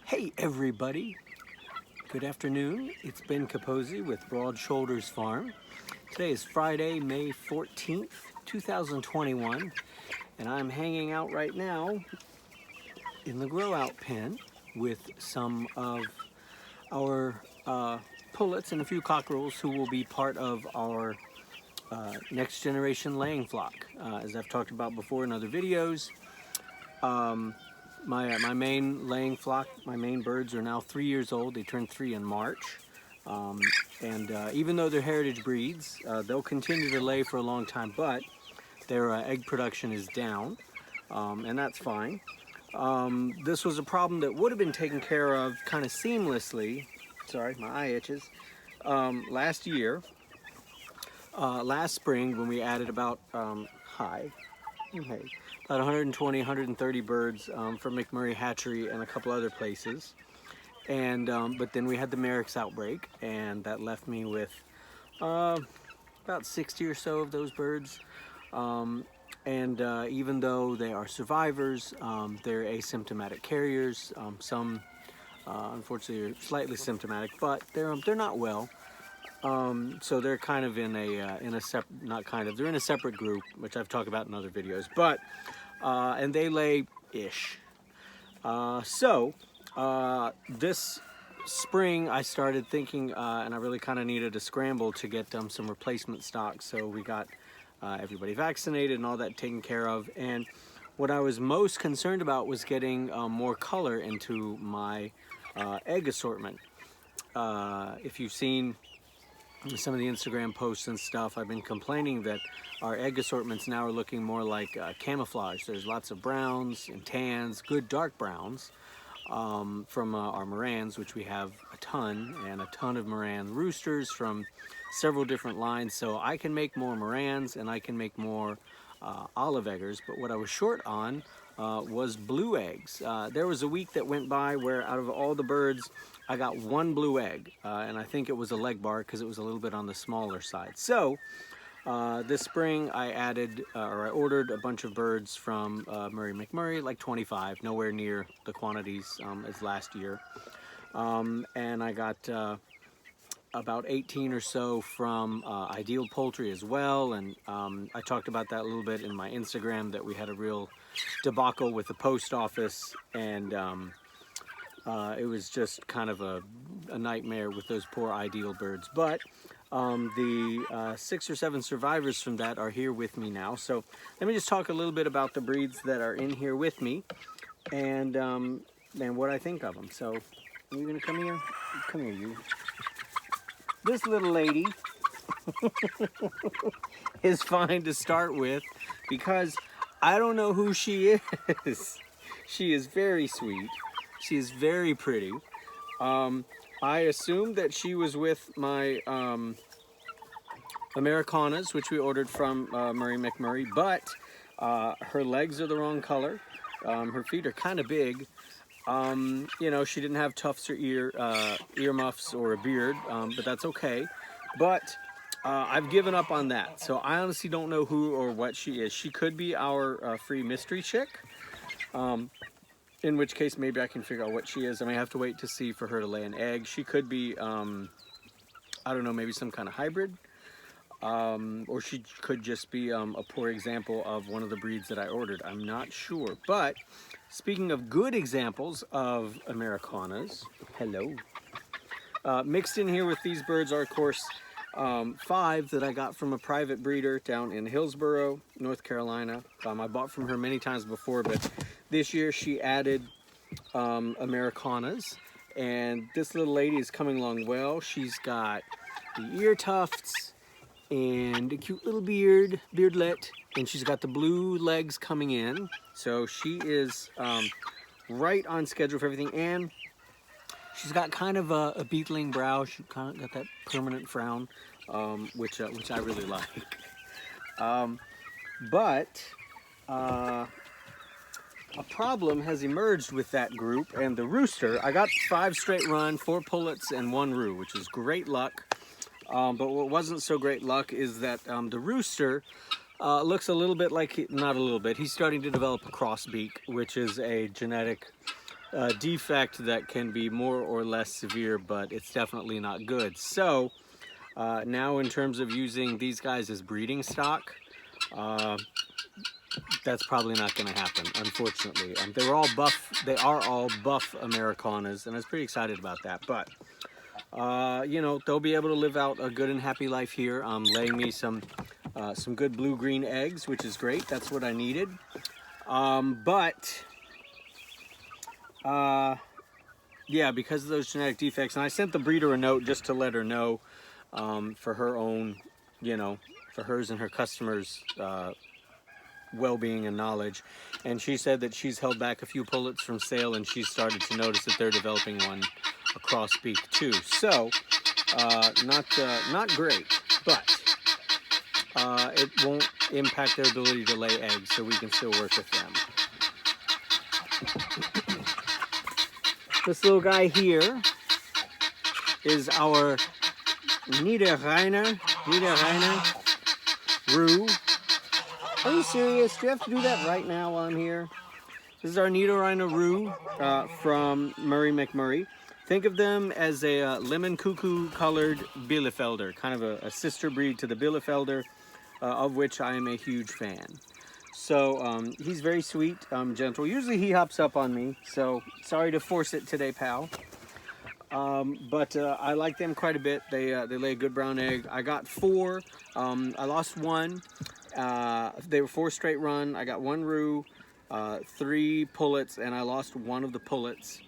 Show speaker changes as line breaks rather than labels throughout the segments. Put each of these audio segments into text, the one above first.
Hey everybody, good afternoon. It's Ben Capozzi with Broad Shoulders Farm. Today is Friday, May 14th, 2021, and I'm hanging out right now in the grow out pen with some of our pullets and a few cockerels who will be part of our next generation laying flock. As I've talked about before in other videos, my main laying flock, my main birds are now 3 years old. They turned 3 in March. Even though they're heritage breeds, they'll continue to lay for a long time, but their egg production is down, and that's fine. This was a problem that would have been taken care of kind of seamlessly, sorry, my eye itches, last year, last spring when we added about, about 120, 130 birds from McMurray Hatchery and a couple other places. And but then we had the Merrick's outbreak, and that left me with about 60 or so of those birds. Even though they are survivors, they're asymptomatic carriers. Some unfortunately are slightly symptomatic, but they're not well. So they're kind of in a separate group, which I've talked about in other videos. But and they lay ish. This spring I started thinking, and I really kind of needed to scramble to get some replacement stock. So we got everybody vaccinated and all that taken care of. And what I was most concerned about was getting more color into my egg assortment. If you've seen some of the Instagram posts and stuff, I've been complaining that our egg assortments now are looking more like camouflage. There's lots of browns and tans, good dark browns from our Morans, which we have a ton, and a ton of Moran roosters from several different lines. So I can make more Morans and I can make more olive eggers, but what I was short on was blue eggs. There was a week that went by where out of all the birds, I got one blue egg, and I think it was a leg bar because it was a little bit on the smaller side. So this spring I ordered a bunch of birds from Murray McMurray, like 25, nowhere near the quantities as last year. And I got about 18 or so from Ideal Poultry as well, and I talked about that a little bit in my Instagram, that we had a real debacle with the post office, and it was just kind of a nightmare with those poor Ideal birds. But the 6 or 7 survivors from that are here with me now. So let me just talk a little bit about the breeds that are in here with me, and what I think of them. So are you gonna come here? Come here, you. This little lady is fine to start with because I don't know who she is. She is very sweet. She is very pretty. I assumed that she was with my Ameraucanas, which we ordered from Murray McMurray, but her legs are the wrong color. Her feet are kind of big. You know, she didn't have tufts or ear muffs or a beard, but that's okay. But I've given up on that, so I honestly don't know who or what she is. She could be our free mystery chick, in which case maybe I can figure out what she is. I may have to wait to see for her to lay an egg. She could be, I don't know, maybe some kind of hybrid, or she could just be a poor example of one of the breeds that I ordered. I'm not sure. But speaking of good examples of Ameraucanas, hello. Mixed in here with these birds are, of course, 5 that I got from a private breeder down in Hillsboro, North Carolina. I bought from her many times before, but this year she added Ameraucanas, and this little lady is coming along well. She's got the ear tufts and a cute little beardlet, and she's got the blue legs coming in. So she is right on schedule for everything, and she's got kind of a beetling brow. She kind of got that permanent frown, which I really like. But a problem has emerged with that group and the rooster. I got 5 straight run, 4 pullets, and 1 roo, which is great luck. But what wasn't so great luck is that the rooster looks a little bit like, not a little bit, he's starting to develop a crossbeak, which is a genetic defect that can be more or less severe, but it's definitely not good. So now in terms of using these guys as breeding stock, that's probably not going to happen, unfortunately. They are all buff Ameraucanas, and I was pretty excited about that. But you know, they'll be able to live out a good and happy life here. Laying me some good blue-green eggs, which is great. That's what I needed. Yeah, because of those genetic defects, and I sent the breeder a note just to let her know, for her own, you know, for hers and her customers' well-being and knowledge. And she said that she's held back a few pullets from sale, and she's started to notice that they're developing a crossbeak too. So not great, but it won't impact their ability to lay eggs, so we can still work with them. This little guy here is our Niederrheiner roux. Are you serious? Do you have to do that right now while I'm here? This is our Niederrheiner roux from McMurray. Think of them as a lemon cuckoo colored Bielefelder, kind of a sister breed to the Bielefelder, of which I am a huge fan. So he's very sweet, gentle. Usually he hops up on me, so sorry to force it today, pal. But I like them quite a bit. They lay a good brown egg. I got 4. I lost 1. They were 4 straight run. I got 1 roux, 3 pullets, and I lost 1 of the pullets.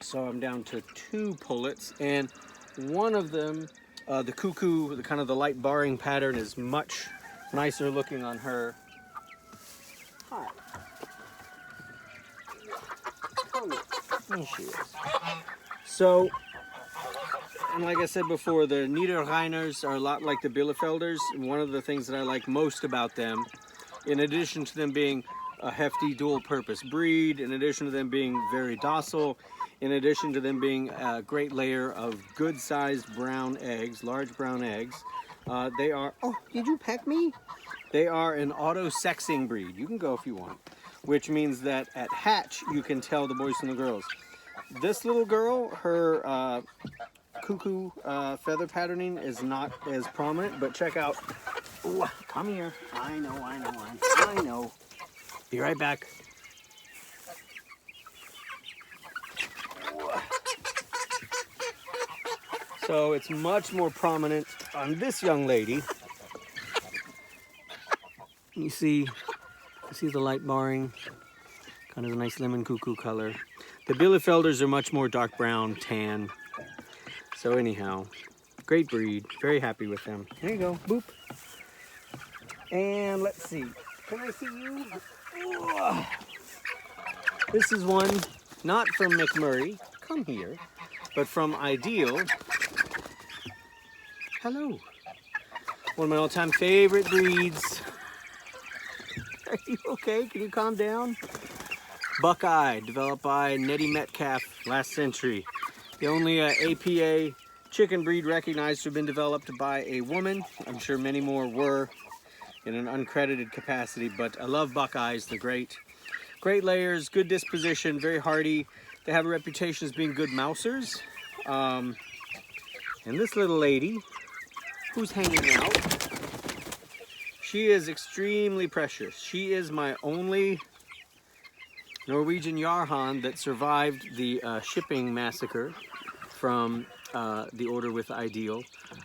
So I'm down to 2 pullets, and one of them, the cuckoo, the kind of the light barring pattern, is much nicer looking on her. Hi. Come here. There she is. So, and like I said before, the Niederrheiners are a lot like the Bielefelders. One of the things that I like most about them, in addition to them being a hefty dual-purpose breed, in addition to them being very docile, in addition to them being a great layer of good-sized brown eggs, large brown eggs, they are... Oh, did you peck me? They are an auto-sexing breed. You can go if you want, which means that at hatch, you can tell the boys from the girls. This little girl, her cuckoo feather patterning is not as prominent, but check out. Ooh, come here. I know. Be right back. So it's much more prominent on this young lady. You see the light barring, kind of a nice lemon cuckoo color. The Bielefelders are much more dark brown, tan. So anyhow, great breed. Very happy with them. There you go. Boop. And let's see. Can I see you? Ooh. This is one not from McMurray. Come here. But from Ideal. Hello. One of my all-time favorite breeds. Are you okay? Can you calm down? Buckeye, developed by Nettie Metcalf last century. The only APA chicken breed recognized to have been developed by a woman. I'm sure many more were in an uncredited capacity, but I love Buckeyes. They're great. Great layers, good disposition, very hardy. They have a reputation as being good mousers. And this little lady who's hanging out, she is extremely precious. She is my only Norwegian Jaerhons that survived the shipping massacre from the order with Ideal.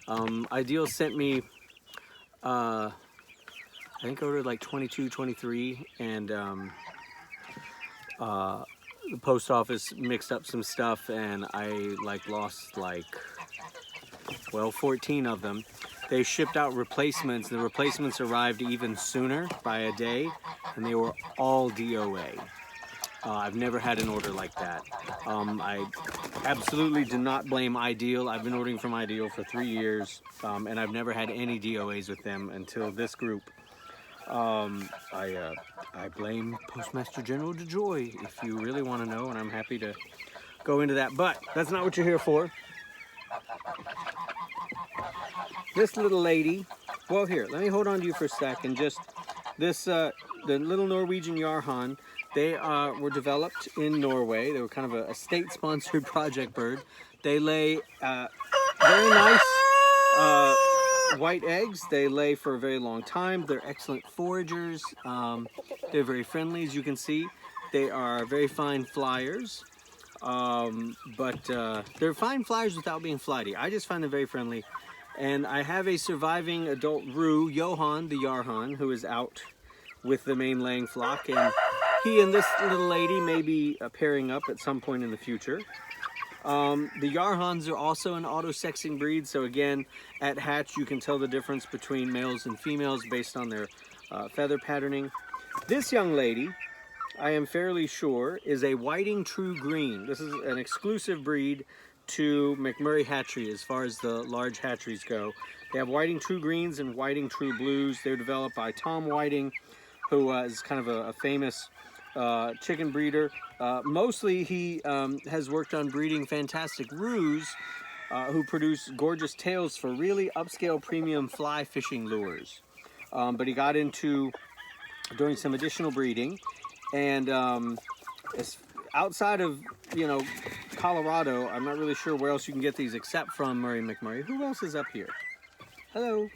Ideal sent me, I think I ordered like 22, 23, and the post office mixed up some stuff, and I lost 14 of them. They shipped out replacements. The replacements arrived even sooner by a day, and they were all DOA. I've never had an order like that. I absolutely do not blame Ideal. I've been ordering from Ideal for 3 years, and I've never had any DOAs with them until this group. I blame Postmaster General DeJoy if you really want to know, and I'm happy to go into that, but that's not what you're here for. This little lady, well, here, let me hold on to you for a sec, and just this, the little Norwegian Jaerhons, They were developed in Norway. They were kind of a state-sponsored project bird. They lay very nice white eggs. They lay for a very long time. They're excellent foragers. They're very friendly, as you can see. They are very fine flyers. But they're fine flyers without being flighty. I just find them very friendly. And I have a surviving adult roux, Johan, the Jaerhon, who is out with the main laying flock. And he and this little lady may be pairing up at some point in the future. The Jaerhons are also an auto-sexing breed. So again, at hatch, you can tell the difference between males and females based on their feather patterning. This young lady, I am fairly sure, is a Whiting True Green. This is an exclusive breed to McMurray Hatchery as far as the large hatcheries go. They have Whiting True Greens and Whiting True Blues. They're developed by Tom Whiting, who is kind of a famous chicken breeder. Mostly he has worked on breeding fantastic roux who produce gorgeous tails for really upscale premium fly fishing lures. But he got into doing some additional breeding. And outside of, Colorado, I'm not really sure where else you can get these except from Murray McMurray. Who else is up here? Hello.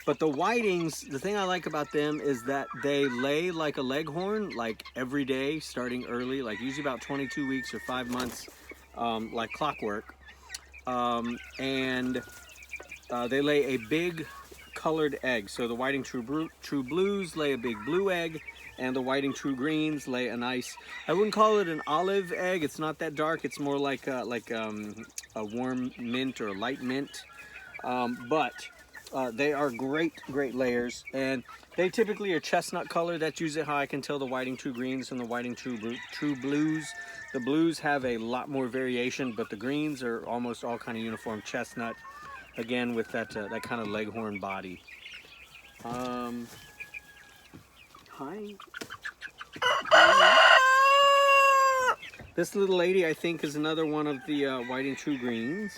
But the Whitings, the thing I like about them is that they lay like a leghorn, like every day, starting early, like usually about 22 weeks or 5 months, like clockwork. And they lay a big colored egg. So the Whiting True Blues lay a big blue egg, and the Whiting True Greens lay a nice, I wouldn't call it an olive egg. It's not that dark. It's more like a warm mint or a light mint. But they are great layers, and they typically are chestnut color. That's usually how I can tell the Whiting True Greens from the Whiting True Blues. The blues have a lot more variation, but the greens are almost all kind of uniform chestnut. Again, with that kind of leghorn body. Hi. This little lady, I think, is another one of the Whiting True Greens.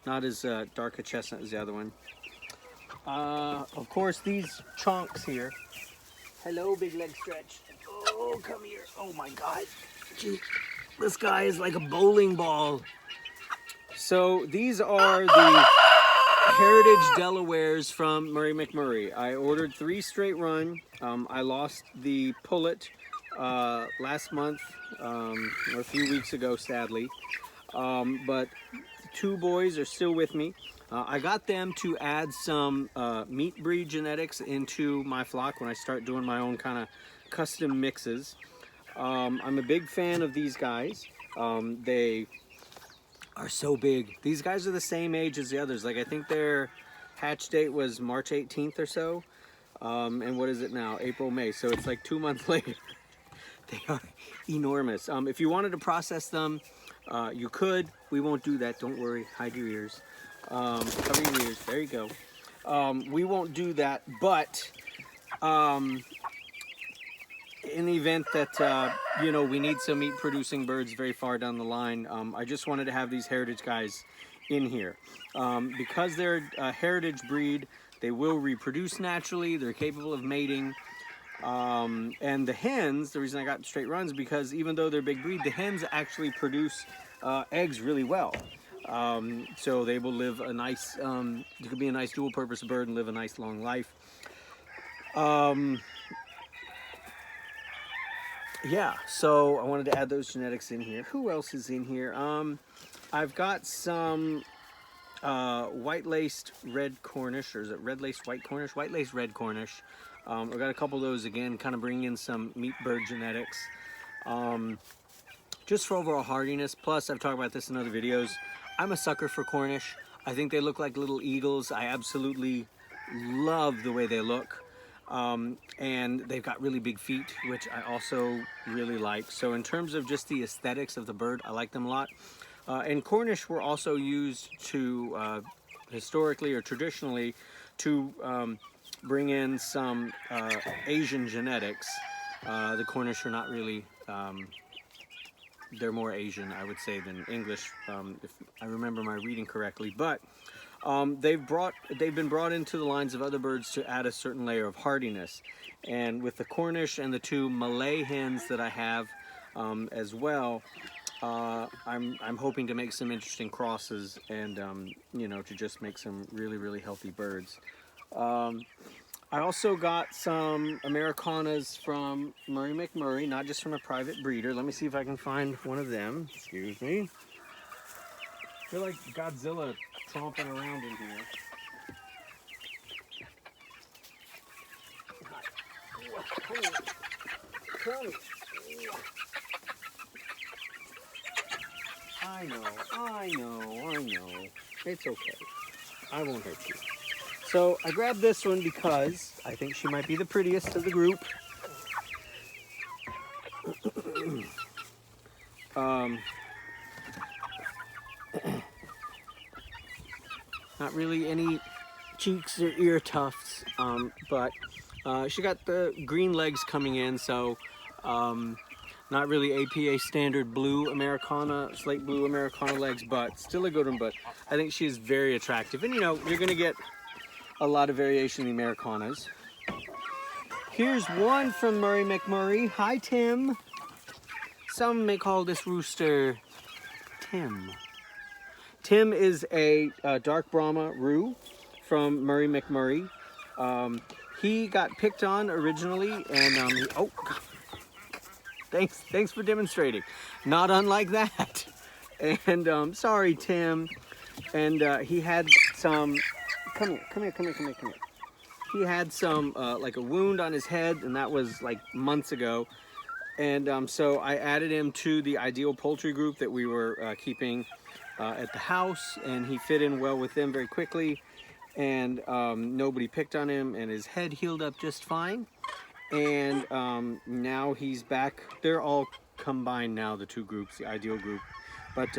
Not as dark a chestnut as the other one. Of course, these chonks here. Hello, big leg stretch. Oh, come here. Oh my God. Gee, this guy is like a bowling ball. So these are the Heritage Delawares from Murray McMurray. I ordered 3 straight run. I lost the pullet last month, or a few weeks ago, sadly. But 2 boys are still with me. I got them to add some meat breed genetics into my flock when I start doing my own kind of custom mixes. I'm a big fan of these guys. They are so big. These guys are the same age as the others. Like, I think their hatch date was March 18th or so. And what is it now? April, May. So it's like 2 months later. They are enormous. If you wanted to process them, you could. We won't do that. Don't worry. Hide your ears. Cover your ears. There you go. We won't do that. But in the event that, we need some meat producing birds very far down the line, I just wanted to have these heritage guys in here. Because they're a heritage breed, they will reproduce naturally. They're capable of mating. And the hens, the reason I got straight runs, because even though they're big breed, the hens actually produce eggs really well. So they will live a nice, it could be a nice dual purpose bird and live a nice long life. Yeah, so I wanted to add those genetics in here. Who else is in here? I've got some white-laced red Cornish, or is it red-laced white Cornish? White-laced red Cornish. I've got a couple of those, again, kind of bringing in some meat bird genetics. Just for overall hardiness. Plus, I've talked about this in other videos. I'm a sucker for Cornish. I think they look like little eagles. I absolutely love the way they look. And they've got really big feet, which I also really like. So in terms of just the aesthetics of the bird, I like them a lot. And Cornish were also used to, historically or traditionally, to bring in some Asian genetics. The Cornish are not really, they're more Asian, I would say, than English, if I remember my reading correctly. But They've been brought into the lines of other birds to add a certain layer of hardiness. And with the Cornish and the 2 Malay hens that I have as well, I'm hoping to make some interesting crosses and you know, to just make some really healthy birds. I also got some Ameraucanas from Murray McMurray, not just from a private breeder. Let me see if I can find one of them. Excuse me. I feel like Godzilla tromping around in here. Come. I know. It's okay. I won't hurt you. So I grabbed this one because I think she might be the prettiest of the group. Not really any cheeks or ear tufts, but she got the green legs coming in, so not really APA standard blue Americana, slate blue Americana legs, but still a good one. But I think she is very attractive. And you know, you're gonna get a lot of variation in the Americanas. Here's one from Murray McMurray. Hi, Tim. Some may call this rooster Tim. Tim is a dark Brahma roux from Murray McMurray. He got picked on originally, and oh, thanks for demonstrating. Not unlike that. And sorry, Tim. And he had some. Come here. He had some like a wound on his head, and that was like months ago. And so I added him to the Ideal Poultry group that we were keeping at the house, and he fit in well with them very quickly. And nobody picked on him, and his head healed up just fine. And now he's back. They're all combined now, the 2 groups, the Ideal group. But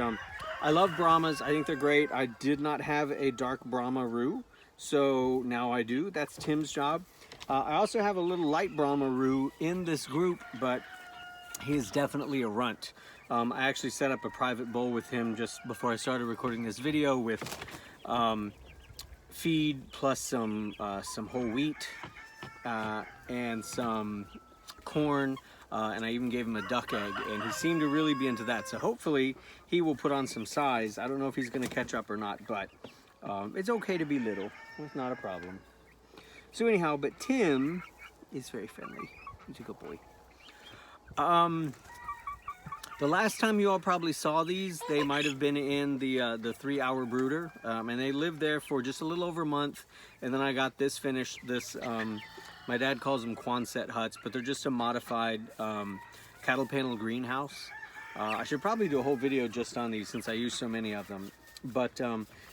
I love Brahmas. I think they're great. I did not have a dark Brahma roux, so now I do. That's Tim's job. I also have a little light Brahma roux in this group, but he is definitely a runt. I actually set up a private bowl with him just before I started recording this video with feed plus some whole wheat and some corn, and I even gave him a duck egg, and he seemed to really be into that. So hopefully he will put on some size. I don't know if he's going to catch up or not, but it's okay to be little. It's not a problem. So anyhow, but Tim is very friendly. He's a good boy. The last time you all probably saw these, they might have been in the 3 Hour Brooder, and they lived there for just a little over a month. And then I got this finished. This my dad calls them Quonset huts, but they're just a modified cattle panel greenhouse. I should probably do a whole video just on these since I use so many of them. But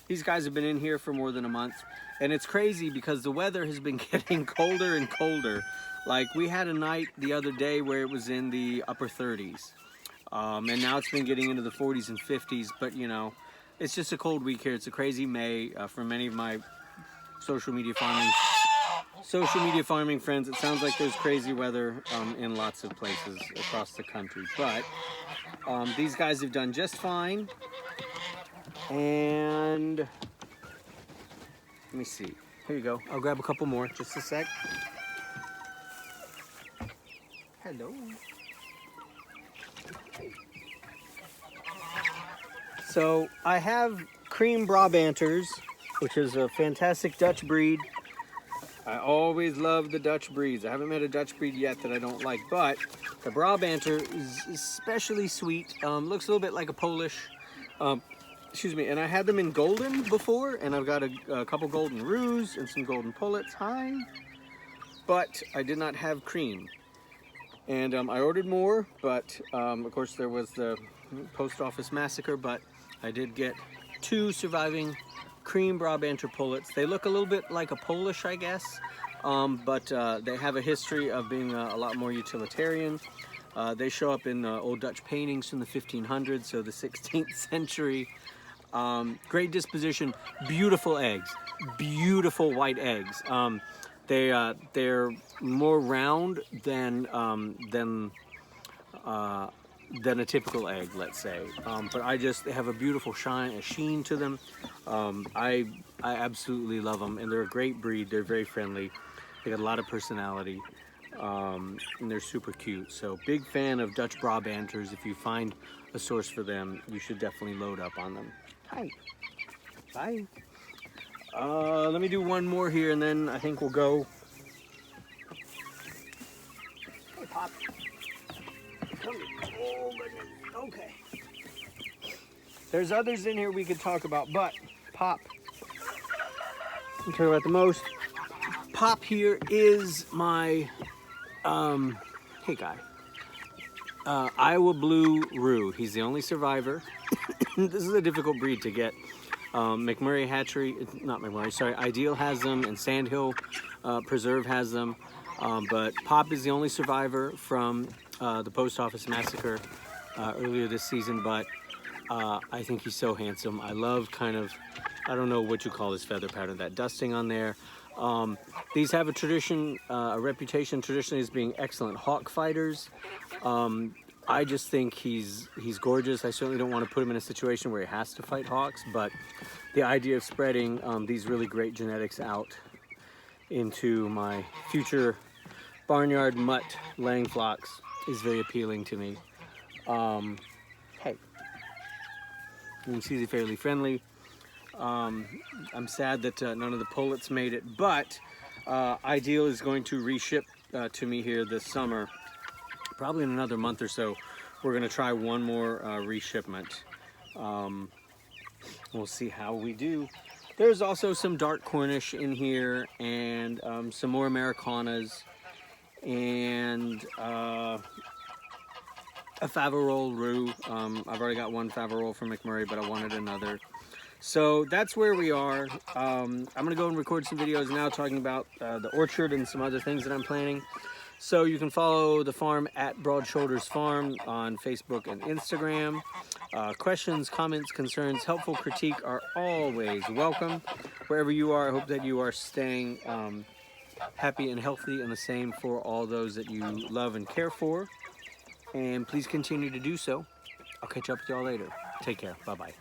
these guys have been in here for more than a month, and it's crazy because the weather has been getting colder and colder. Like we had a night the other day where it was in the upper 30s. And now it's been getting into the 40s and 50s, but you know, it's just a cold week here. It's a crazy May. For many of my social media farming friends, it sounds like there's crazy weather in lots of places across the country. But these guys have done just fine. And let me see. Here you go. I'll grab a couple more. Just a sec. Hello. So I have cream Brabanters, which is a fantastic Dutch breed. I always love the Dutch breeds. I haven't met a Dutch breed yet that I don't like, but the Brabanter is especially sweet. Looks a little bit like a Polish. Excuse me. And I had them in golden before, and I've got a couple golden roux and some golden pullets. Hi. But I did not have cream. And I ordered more, but of course there was the post office massacre, but I did get 2 surviving cream Brabanter pullets. They look a little bit like a Polish, I guess, but they have a history of being a lot more utilitarian. They show up in old Dutch paintings from the 1500s, so the 16th century. Great disposition, beautiful eggs, beautiful white eggs. They're more round than than a typical egg, let's say. But they have a beautiful sheen to them. I absolutely love them, and they're a great breed. They're very friendly. They got a lot of personality, and they're super cute. So big fan of Dutch Brabanters. If you find a source for them, you should definitely load up on them. Hi. Bye. Let me do one more here, and then I think we'll go. Hey, Pop. Come here. Oh, goodness. Okay. There's others in here we could talk about, but Pop, I'm talking about the most. Pop here is my, hey guy, Iowa Blue Roux. He's the only survivor. This is a difficult breed to get. McMurray Hatchery, not McMurray, sorry, Ideal has them, and Sandhill Preserve has them. But Pop is the only survivor from the post office massacre earlier this season, but I think he's so handsome. I love kind of, I don't know what you call this feather pattern, that dusting on there. These have a tradition, a reputation traditionally as being excellent hawk fighters. I just think he's gorgeous. I certainly don't want to put him in a situation where he has to fight hawks, but the idea of spreading these really great genetics out into my future barnyard mutt laying flocks is very appealing to me. Hey, you can see they're fairly friendly. I'm sad that none of the pullets made it, but Ideal is going to reship to me here this summer. Probably in another month or so, we're going to try one more reshipment. We'll see how we do. There's also some dark Cornish in here, and some more Ameraucanas, and a Faverolles roux. I've already got one Faverolles from McMurray, but I wanted another. So that's where we are. I'm going to go and record some videos now talking about the orchard and some other things that I'm planning. So you can follow the farm at Broad Shoulders Farm on Facebook and Instagram. Questions, comments, concerns, helpful critique are always welcome. Wherever you are, I hope that you are staying happy and healthy, and the same for all those that you love and care for. And please continue to do so. I'll catch up with y'all later. Take care. Bye-bye.